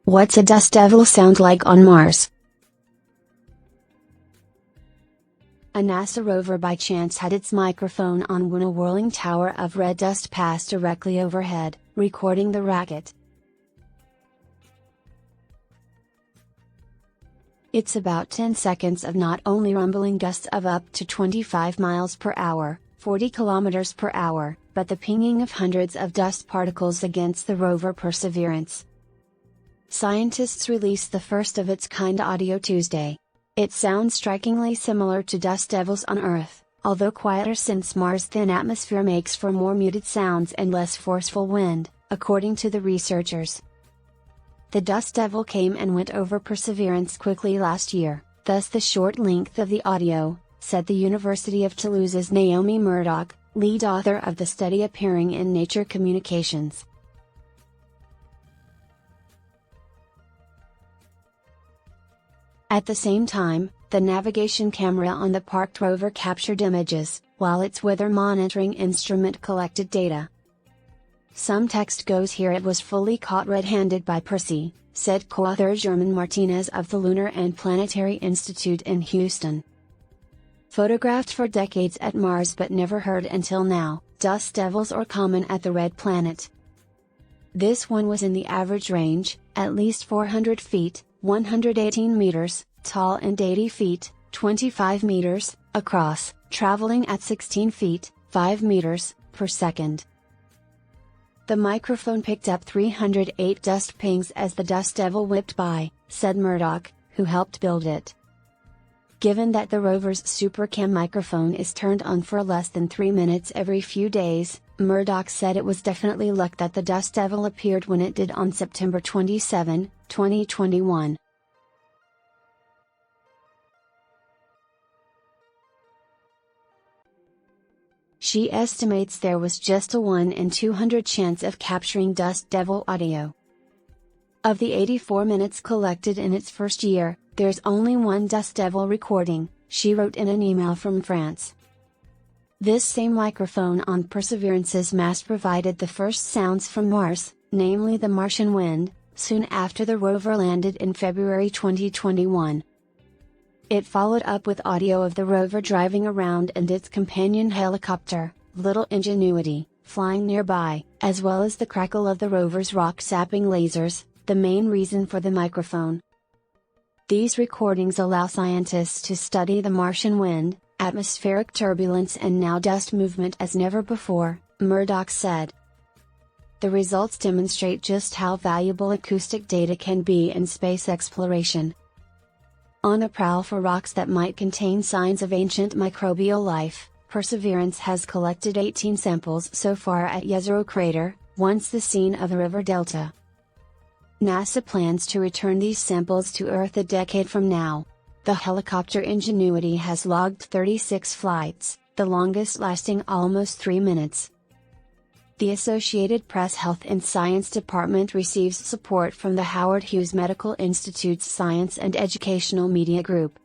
What's a dust devil sound like on Mars? A NASA rover by chance had its microphone on when a whirling tower of red dust passed directly overhead, recording the racket. It's about 10 seconds of not only rumbling gusts of up to 25 miles per hour, 40 kilometers per hour, but the pinging of hundreds of dust particles against the rover Perseverance. Scientists released the first of its kind audio Tuesday. It sounds strikingly similar to dust devils on Earth, although quieter since Mars' thin atmosphere makes for more muted sounds and less forceful wind, according to the researchers. The dust devil came and went over Perseverance quickly last year, thus the short length of the audio, said the University of Toulouse's Naomi Murdoch, lead author of the study appearing in Nature Communications. At the same time, the navigation camera on the parked rover captured images, while its weather monitoring instrument collected data. Some text goes here: it was fully caught red-handed by Percy, said co-author German Martinez of the Lunar and Planetary Institute in Houston. Photographed for decades at Mars but never heard until now, dust devils are common at the red planet. This one was in the average range, at least 400 feet, 118 meters, tall and 80 feet, 25 meters, across, traveling at 16 feet, 5 meters, per second. The microphone picked up 308 dust pings as the dust devil whipped by, said Murdoch, who helped build it. Given that the rover's SuperCam microphone is turned on for less than 3 minutes every few days, Murdoch said it was definitely luck that the dust devil appeared when it did on September 27, 2021. She estimates there was just a 1 in 200 chance of capturing dust devil audio. Of the 84 minutes collected in its first year, there's only one dust devil recording, she wrote in an email from France. This same microphone on Perseverance's mast provided the first sounds from Mars, namely the Martian wind, soon after the rover landed in February 2021. It followed up with audio of the rover driving around and its companion helicopter, Little Ingenuity, flying nearby, as well as the crackle of the rover's rock-sapping lasers, the main reason for the microphone. These recordings allow scientists to study the Martian wind, atmospheric turbulence and now dust movement as never before, Murdoch said. The results demonstrate just how valuable acoustic data can be in space exploration. On a prowl for rocks that might contain signs of ancient microbial life, Perseverance has collected 18 samples so far at Jezero crater, once the scene of a river delta. NASA plans to return these samples to Earth a decade from now. The helicopter Ingenuity has logged 36 flights, the longest lasting almost 3 minutes. The Associated Press Health and Science Department receives support from the Howard Hughes Medical Institute's Science and Educational Media Group.